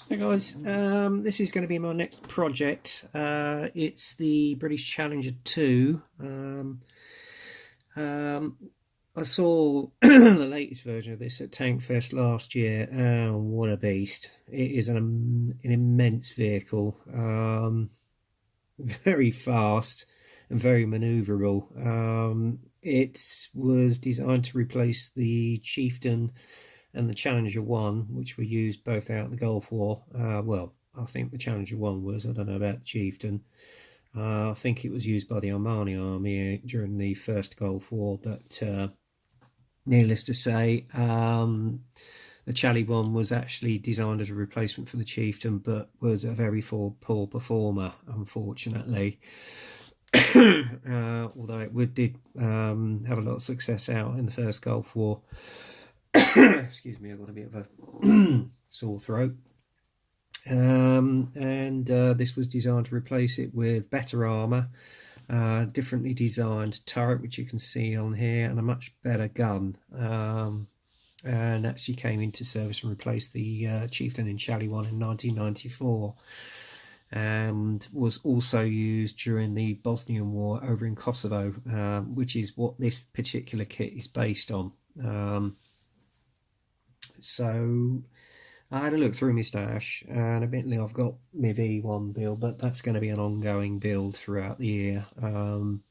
Hey guys, this is going to be my next project. It's the British Challenger 2. I saw the latest version of this at Tank Fest last year. Oh, what a beast. It is an immense vehicle, very fast and very manoeuvrable. It was designed to replace the Chieftain and the Challenger 1, which were used both out in the Gulf War. Well, I think the Challenger 1 was, I don't know about the Chieftain. I think it was used by the Omani army during the first Gulf War, but needless to say, the Chally 1 was actually designed as a replacement for the Chieftain, but was a very poor performer, unfortunately. Although it did have a lot of success out in the first Gulf War. Excuse me, I've got a bit of a sore throat. This was designed to replace it with better armour, differently designed turret, which you can see on here, and a much better gun. And actually came into service and replaced the Chieftain and Chally 1 in 1994. And was also used during the Bosnian War over in Kosovo, which is what this particular kit is based on. So I had a look through my stash, and admittedly I've got my V1 build, but that's going to be an ongoing build throughout the year. And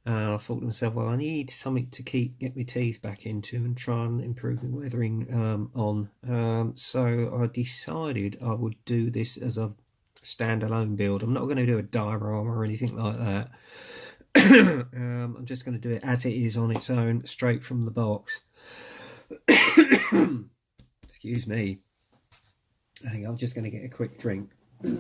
I thought to myself, well, I need something to get my teeth back into and try and improve my weathering on. So I decided I would do this as a standalone build. I'm not going to do a diorama or anything like that. I'm just going to do it as it is on its own, straight from the box. Excuse me. I think I'm just going to get a quick drink. Sorry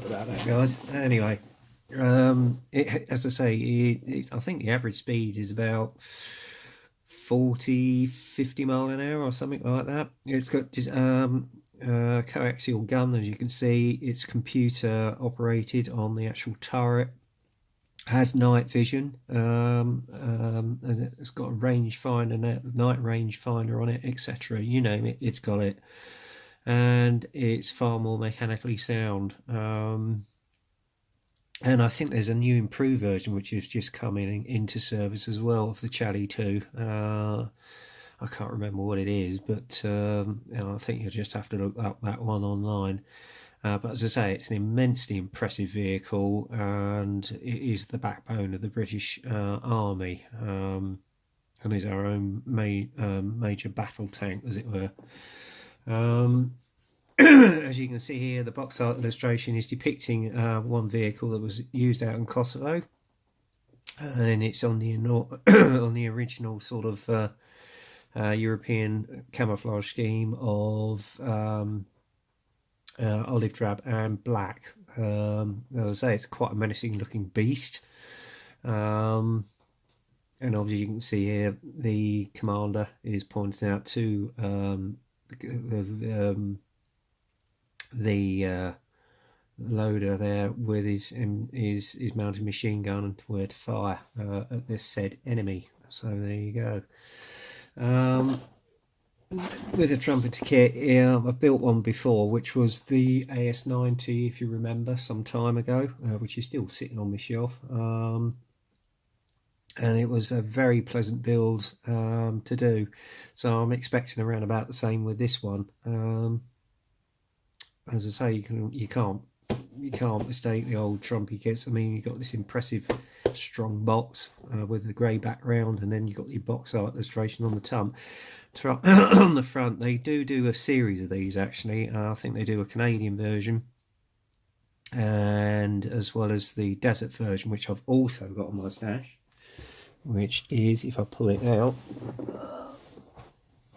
about that, guys. Anyway. As I say, I think the average speed is about 40-50 mile an hour or something like that. It's got coaxial gun, as you can see. It's computer operated on the actual turret. Has night vision. It's got a rangefinder, night rangefinder on it, etc. You name it, it's got it. And it's far more mechanically sound. And I think there's a new improved version which is just coming into service as well of the Chally 2. I can't remember what it is, but I think you'll just have to look up that one online. But as I say, it's an immensely impressive vehicle, and it is the backbone of the British Army, and is our own major battle tank, as it were. As you can see here, the box art illustration is depicting one vehicle that was used out in Kosovo, and it's on the on the original sort of European camouflage scheme of olive drab and black. As I say, it's quite a menacing looking beast, and obviously you can see here the commander is pointing out to the loader there with his mounted machine gun and where to fire at this said enemy. So there you go. With a Trumpeter kit, I've built one before, which was the AS90, if you remember, some time ago, which is still sitting on my shelf. And it was a very pleasant build to do. So I'm expecting around about the same with this one. As I say, you can't mistake the old Trumpy kits. I mean, you've got this impressive strong box with the grey background, and then you've got your box art illustration on the on the front. They do a series of these actually. I think they do a Canadian version, and as well as the desert version, which I've also got on my stash, which is, if I pull it out,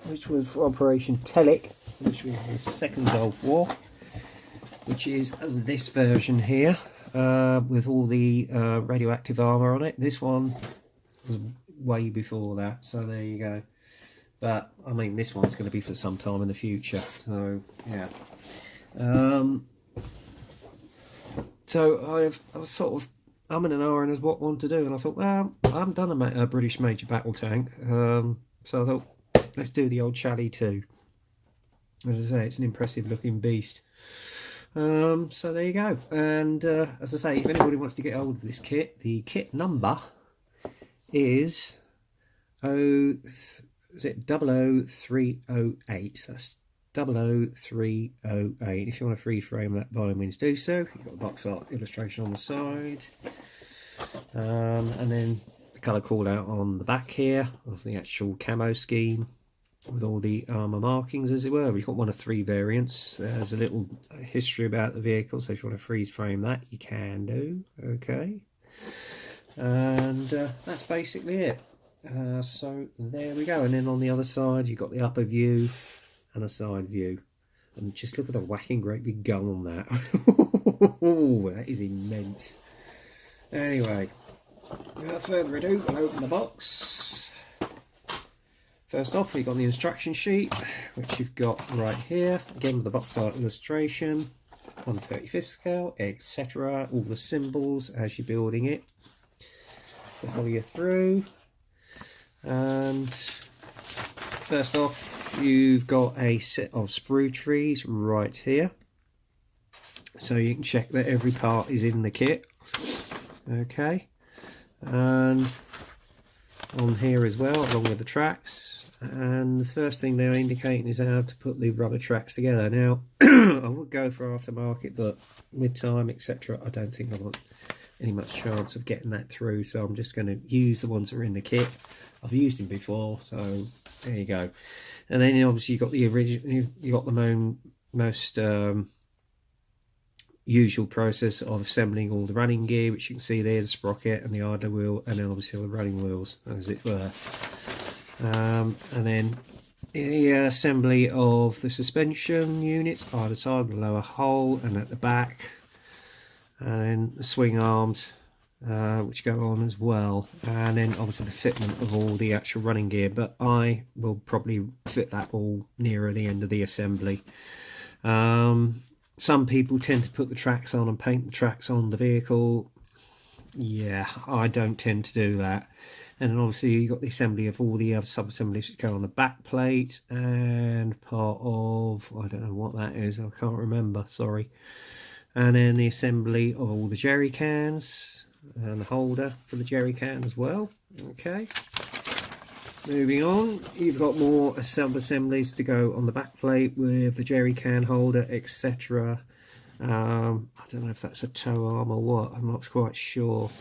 which was for Operation Telic, which was the second Gulf War, which is this version here, with all the radioactive armour on it. This one was way before that, so there you go. But I mean, this one's going to be for some time in the future, so yeah. So I was sort of umming and ahhing as what one to do, and I thought, well, I haven't done a British Major battle tank, so I thought, let's do the old Chally 2. As I say, it's an impressive looking beast. So there you go. And as I say, if anybody wants to get hold of this kit, the kit number is 00308. That's 00308. If you want to freeze frame that, by all means do so. You've got a box art illustration on the side, and then the colour call out on the back here of the actual camo scheme, with all the armour markings, as it were. We've got one of 3 variants. There's a little history about the vehicle, so if you want to freeze frame that, you can do. Okay, and that's basically it. So there we go. And then on the other side, you've got the upper view and a side view. And just look at the whacking great big gun on that. Oh, that is immense. Anyway, without further ado, I'll open the box. First off, we've got the instruction sheet, which you've got right here, again with the box art illustration, 1/35 scale, etc. All the symbols as you're building it to follow you through. And first off, you've got a set of sprue trees right here, so you can check that every part is in the kit. Okay, and on here as well, along with the tracks. And the first thing they're indicating is how to put the rubber tracks together. Now, I would go for aftermarket, but with time, etc., I don't think I want any much chance of getting that through. So I'm just going to use the ones that are in the kit. I've used them before, so there you go. And then obviously you've got the original. You've got the most usual process of assembling all the running gear, which you can see there, the sprocket and the idler wheel, and then obviously all the running wheels, as it were. And then the assembly of the suspension units either side, the lower hull and at the back, and then the swing arms, which go on as well, and then obviously the fitment of all the actual running gear, but I will probably fit that all nearer the end of the assembly. Some people tend to put the tracks on and paint the tracks on the vehicle. Yeah, I don't tend to do that. And then obviously you've got the assembly of all the other sub-assemblies that go on the back plate, and part of, I don't know what that is, I can't remember, sorry. And then the assembly of all the jerry cans, and the holder for the jerry can as well. Okay. Moving on, you've got more sub-assemblies to go on the back plate with the jerry can holder, etc. I don't know if that's a tow arm or what, I'm not quite sure.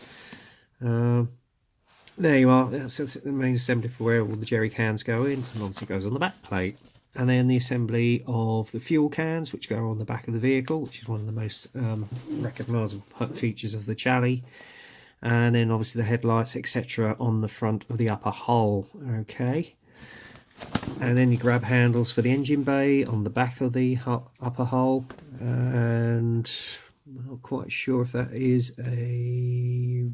There you are, that's the main assembly for where all the jerry cans go in, and obviously it goes on the back plate. And then the assembly of the fuel cans, which go on the back of the vehicle, which is one of the most recognisable features of the Chally. And then obviously the headlights, etc. on the front of the upper hull. Okay. And then you grab handles for the engine bay on the back of the upper hull. And I'm not quite sure if that is a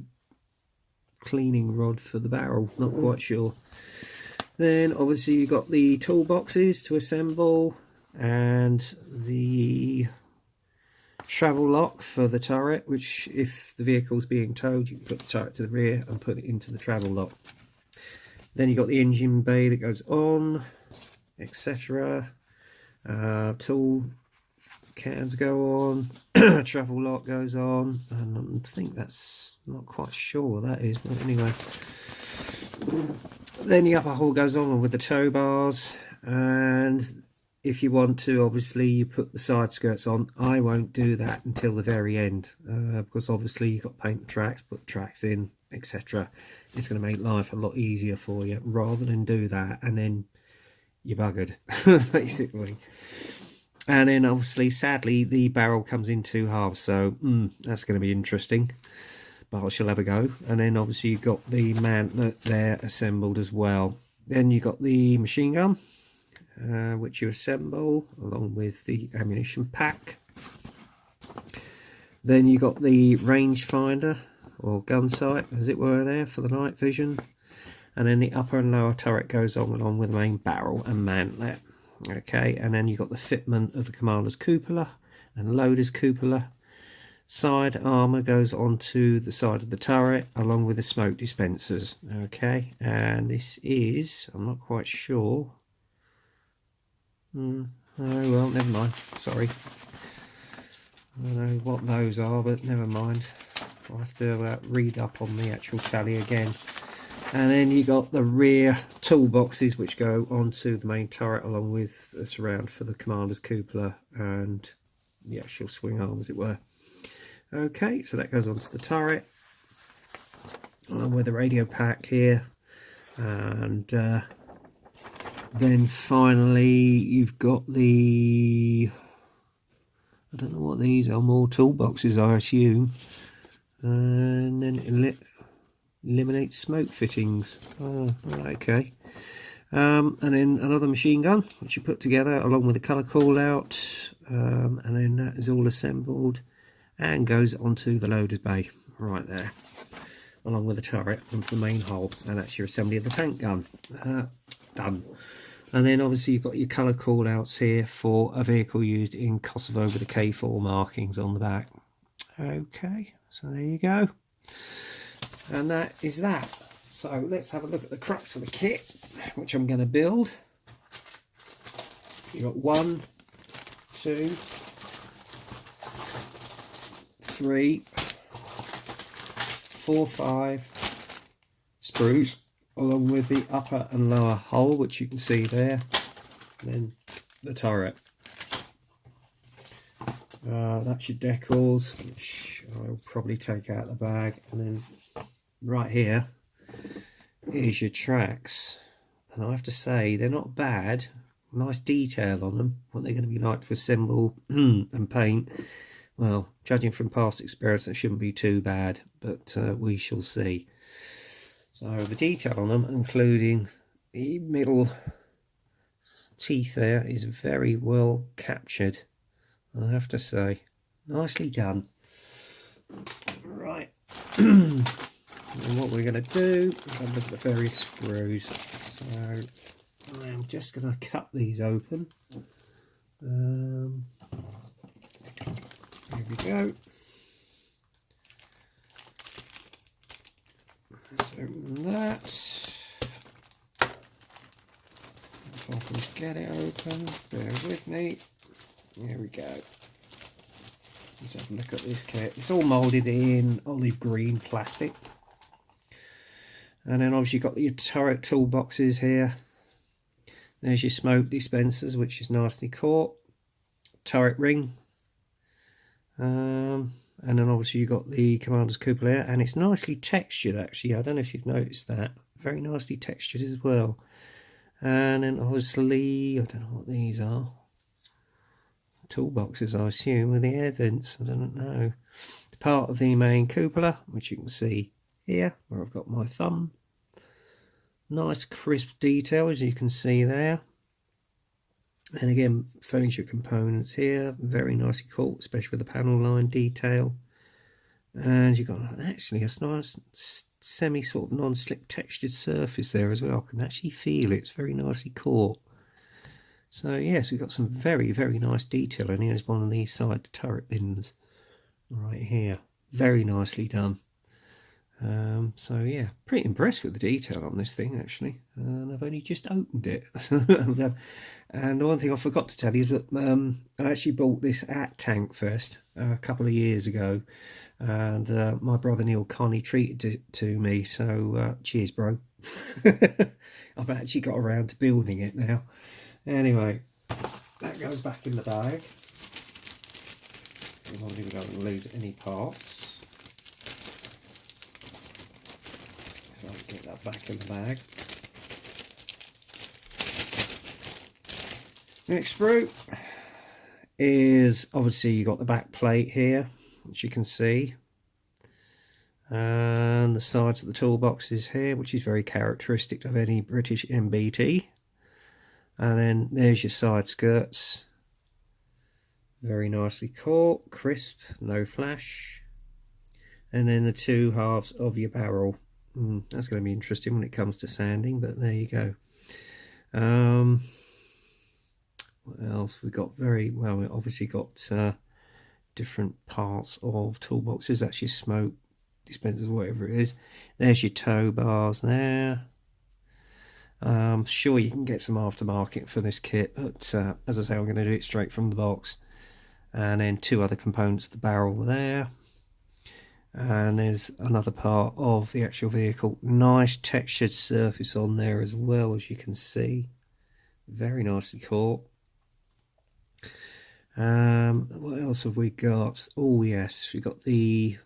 cleaning rod for the barrel, not quite sure. Then obviously you've got the toolboxes to assemble, and the travel lock for the turret, which if the vehicle's being towed, you can put the turret to the rear and put it into the travel lock. Then you've got the engine bay that goes on, etc. Tool cans go on, travel lock goes on, and I think that's, not quite sure what that is, but anyway. Then the upper hull goes on with the tow bars, and if you want to, obviously you put the side skirts on. I won't do that until the very end, because obviously you've got to paint the tracks, put the tracks in, etc. It's going to make life a lot easier for you, rather than do that and then you're buggered, basically. And then obviously, sadly, the barrel comes in 2 halves, so that's going to be interesting, but I shall have a go. And then obviously you've got the mantlet there assembled as well. Then you've got the machine gun, which you assemble along with the ammunition pack. Then you got the range finder or gun sight, as it were, there for the night vision. and then the upper and lower turret goes on along with the main barrel and mantlet. Okay, and then you've got the fitment of the commander's cupola and loader's cupola. Side armour goes onto the side of the turret along with the smoke dispensers. Okay, and this is, I'm not quite sure. Oh well, never mind, sorry. I don't know what those are, but never mind. I'll have to read up on the actual tally again. And then you got the rear toolboxes which go onto the main turret along with a surround for the commander's cupola and the actual swing arm, as it were. Okay, so that goes onto the turret along with the radio pack here, and then finally you've got the, I don't know what these are, more toolboxes I assume, and then eliminate smoke fittings. Oh, right, okay. And then another machine gun which you put together along with the colour call out, and then that is all assembled and goes onto the loader's bay right there along with the turret onto the main hull, and that's your assembly of the tank gun. Done. And then obviously you've got your colour call outs here for a vehicle used in Kosovo with the K4 markings on the back. Okay, so there you go, and that is that. So let's have a look at the crux of the kit which I'm going to build. You've got 1, 2, 3, 4, 5 sprues along with the upper and lower hull which you can see there, and then the turret. That's your decals which I'll probably take out of the bag, and then right here is your tracks, and I have to say they're not bad. Nice detail on them. What they're going to be like to assemble and paint, well, judging from past experience, it shouldn't be too bad, but we shall see. So the detail on them, including the middle teeth there, is very well captured, I have to say. Nicely done. Right. And what we're going to do is have a look at the various screws. So I'm just going to cut these open. There we go. Let's open that. If I can get it open, bear with me. There we go. Let's have a look at this kit. It's all moulded in olive green plastic. And then obviously you've got your turret toolboxes here. There's your smoke dispensers, which is nicely caught. Turret ring. And then obviously you've got the commander's cupola here, and it's nicely textured actually. I don't know if you've noticed that. Very nicely textured as well. And then obviously, I don't know what these are. Toolboxes, I assume, with the air vents. I don't know. It's part of the main cupola, which you can see here, where I've got my thumb. Nice crisp detail, as you can see there. And again, furniture components here, very nicely caught, especially with the panel line detail. And you've got actually a nice semi sort of non-slip textured surface there as well. I can actually feel it. It's very nicely caught. So yes, we've got some very, very nice detail. And here's one of these side turret bins right here. Very nicely done. So yeah, pretty impressed with the detail on this thing actually, and I've only just opened it. And the one thing I forgot to tell you is that I actually bought this at Tank Fest a couple of years ago, and my brother Neil Connie treated it to me, so cheers bro. I've actually got around to building it now. Anyway, that goes back in the bag, because I didn't go and lose any parts. I'll get that back in the bag. Next sprue is obviously you've got the back plate here, which you can see, and the sides of the toolboxes here, which is very characteristic of any British MBT. And then there's your side skirts, very nicely caught, crisp, no flash. And then the two halves of your barrel, That's going to be interesting when it comes to sanding, but there you go. What else? We got we obviously got different parts of toolboxes. That's your smoke dispensers, whatever it is. There's your tow bars there. Sure, you can get some aftermarket for this kit, but as I say, I'm going to do it straight from the box. And then 2 other components of the barrel there. And there's another part of the actual vehicle. Nice textured surface on there as well, as you can see. Very nicely caught. What else have we got? Oh yes, we've got the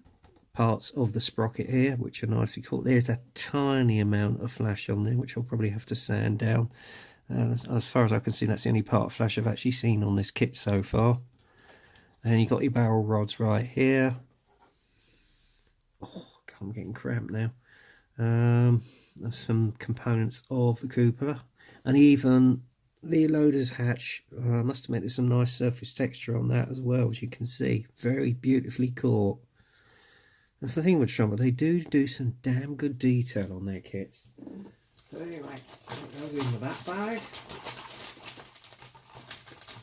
parts of the sprocket here, which are nicely caught. There's a tiny amount of flash on there, which I'll probably have to sand down. As far as I can see, that's the only part of flash I've actually seen on this kit so far. And you've got your barrel rods right here. Oh, God, I'm getting cramped now. There's some components of the Cooper, and even the loader's hatch. I must admit, there's some nice surface texture on that as well, as you can see. Very beautifully caught. That's the thing with Trumpeter, they do some damn good detail on their kits. So anyway, that goes into that bag.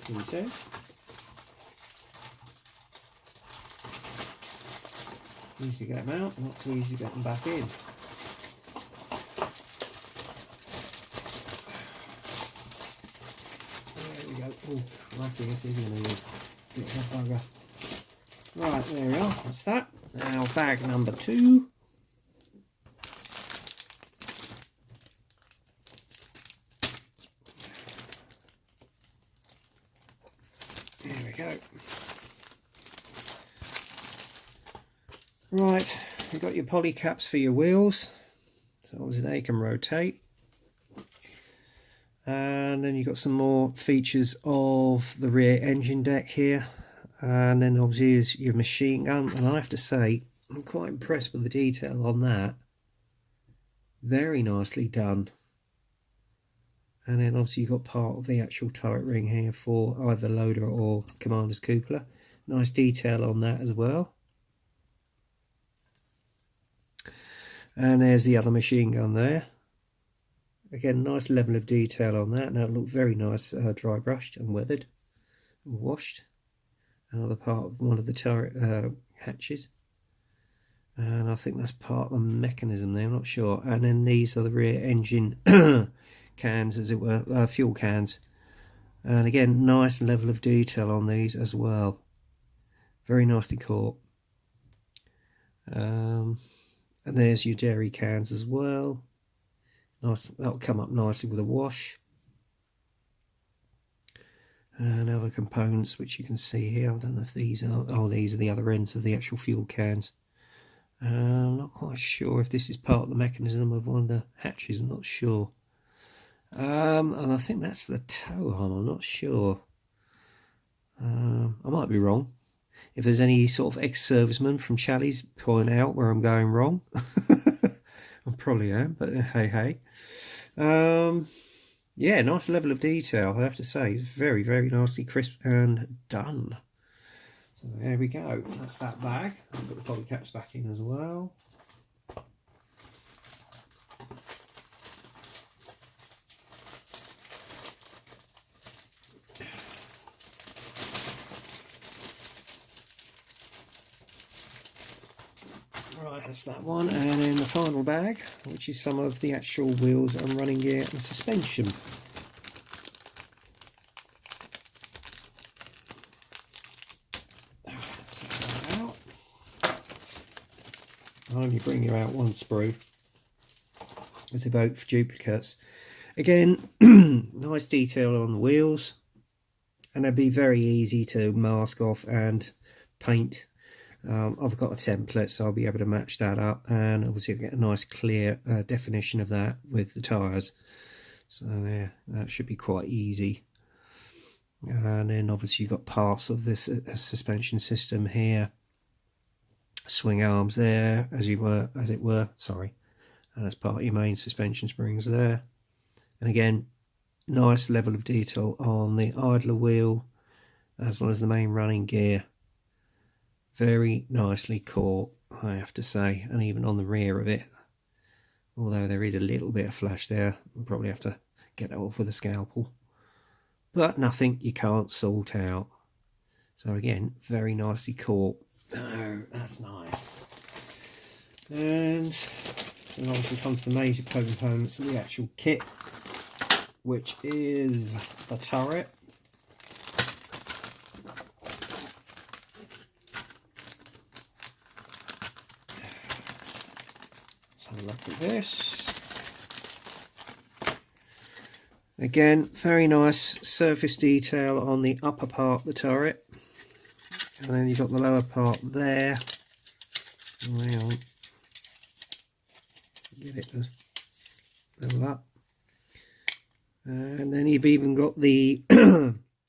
Pieces. Easy to get them out, not so easy to get them back in. There we go. Oh, crikey, this is going to be a bit of a bugger. Right, there we are, that's that. Now bag number 2. There we go. Right, you've got your poly caps for your wheels, so obviously they can rotate. And then you've got some more features of the rear engine deck here. And then obviously is your machine gun, and I have to say, I'm quite impressed with the detail on that. Very nicely done. And then obviously you've got part of the actual turret ring here for either loader or commander's cupola. Nice detail on that as well. And there's the other machine gun there. Again, nice level of detail on that. Now it looked very nice, dry brushed and weathered and washed. Another part of one of the turret hatches. And I think that's part of the mechanism there, I'm not sure. And then these are the rear engine cans, as it were, fuel cans. And again, nice level of detail on these as well. Very nicely caught. And there's your dairy cans as well. Nice, that'll come up nicely with a wash. And other components which you can see here. I don't know if these are, oh, these are the other ends of the actual fuel cans. I'm not quite sure if this is part of the mechanism of one of the hatches, I'm not sure. And I think that's the tow arm, I'm not sure. I might be wrong. If there's any sort of ex-serviceman from Challies, point out where I'm going wrong. I probably am, but hey. Yeah, nice level of detail, I have to say. It's very, very nicely crisp and done. So there we go. That's that bag. I've got the poly caps back in as well. Right, that's that one. And then the final bag, which is some of the actual wheels and running gear and suspension. I'll only bring you out one sprue. It's about for duplicates. Again, nice detail on the wheels, and they'd be very easy to mask off and paint. I've got a template, so I'll be able to match that up, and obviously get a nice clear definition of that with the tyres. So yeah, that should be quite easy. And then obviously you've got parts of this suspension system here. Swing arms there, as it were, sorry, and that's part of your main suspension springs there. And again, nice level of detail on the idler wheel as well as the main running gear. Very nicely caught, I have to say, and even on the rear of it. although there is a little bit of flash there. I'll probably have to get that off with a scalpel, but nothing you can't sort out. So again, very nicely caught. Oh, that's nice. And obviously comes the major components of the actual kit, which is the turret. Let's have a look at this. Again, very nice surface detail on the upper part of the turret. And then you've got the lower part there. Hang on. Get it to level up. And then you've even got the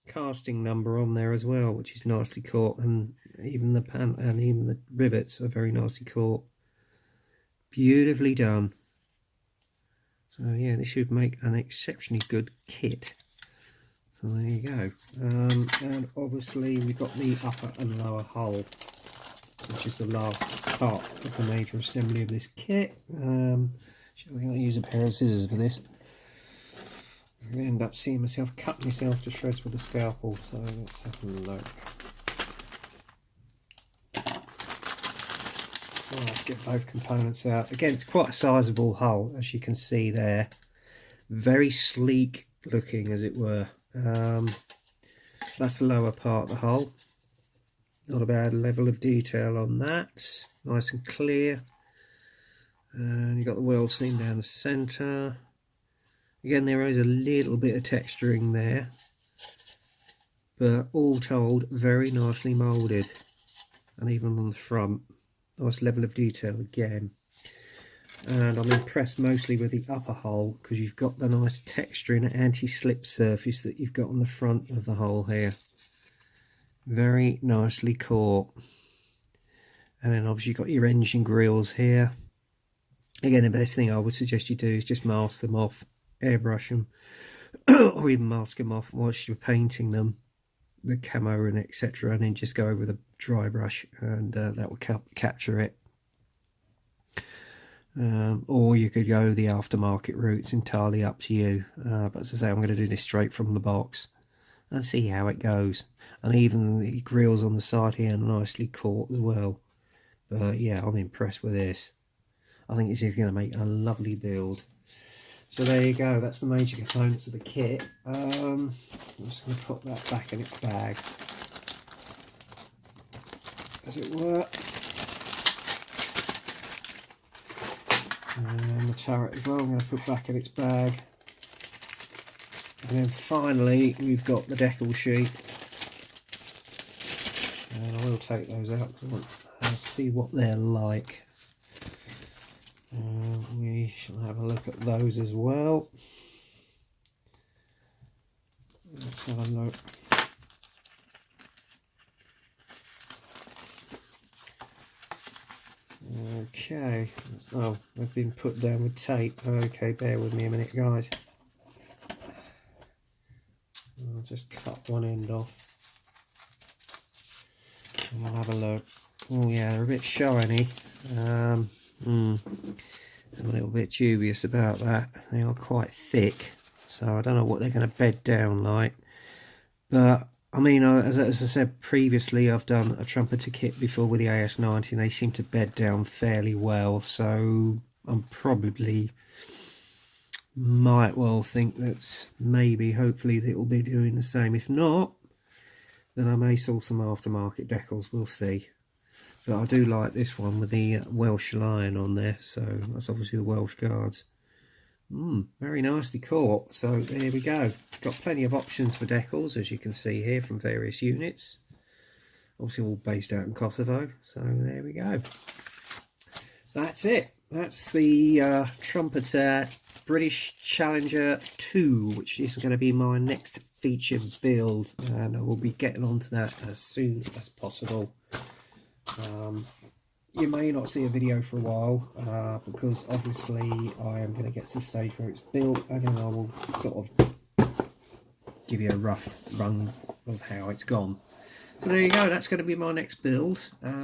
casting number on there as well, which is nicely caught, and even the rivets are very nicely caught. Beautifully done. So yeah, this should make an exceptionally good kit. So there you go. And obviously we've got the upper and lower hull, which is the last part of the major assembly of this kit. Shall we use a pair of scissors for this? I'm going to end up seeing myself cut myself to shreds with a scalpel, so let's have a look. Well, let's get both components out. Again, it's quite a sizable hull, as you can see there. Very sleek looking, as it were. That's the lower part of the hull. Not a bad level of detail on that. Nice and clear. And you've got the weld seam down the centre. Again, there is a little bit of texturing there, but all told, very nicely moulded. And even on the front, nice level of detail again. And I'm impressed mostly with the upper hull, because you've got the nice texturing and anti-slip surface that you've got on the front of the hull here. Very nicely caught. And then obviously you've got your engine grills here. Again, the best thing I would suggest you do is just mask them off, airbrush them, or even mask them off whilst you're painting them, the camo and etc., and then just go over the dry brush, and that will capture it. Or you could go the aftermarket route. It's entirely up to you, but as I say, I'm going to do this straight from the box and see how it goes. And even the grills on the side here are nicely caught as well. But yeah, I'm impressed with this. I think this is going to make a lovely build. So there you go, that's the major components of the kit. I'm just going to put that back in its bag, as it were. And the turret as well, I'm going to put back in its bag. And then finally, we've got the decal sheet. And I will take those out because I want to see what they're like. We shall have a look at those as well. Let's have a look. Okay. Oh, they've been put down with tape. Okay, bear with me a minute, guys. I'll just cut one end off. And we'll have a look. Oh yeah, they're a bit shiny. I'm a little bit dubious about that. They are quite thick, so I don't know what they're going to bed down like. But I mean, as I said previously, I've done a trumpeter kit before with the AS90, and they seem to bed down fairly well. So I'm probably might well think that maybe, hopefully, that it will be doing the same. If not, then I may source some aftermarket decals. We'll see. But I do like this one with the Welsh lion on there, so that's obviously the Welsh Guards. Very nicely caught. So there we go. Got plenty of options for decals, as you can see here, from various units. Obviously all based out in Kosovo, so there we go. That's it. That's the Trumpeter British Challenger 2, which is going to be my next featured build, and I will be getting onto that as soon as possible. You may not see a video for a while, because obviously I am going to get to the stage where it's built, and then I will sort of give you a rough run of how it's gone. So there you go, that's going to be my next build,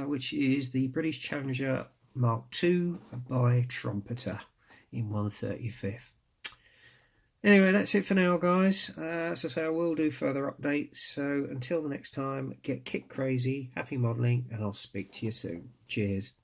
which is the British Challenger Mark II by Trumpeter. in 1/35. Anyway, that's it for now, guys. As I say, I will do further updates. So until the next time, get kit crazy, happy modelling, and I'll speak to you soon. Cheers.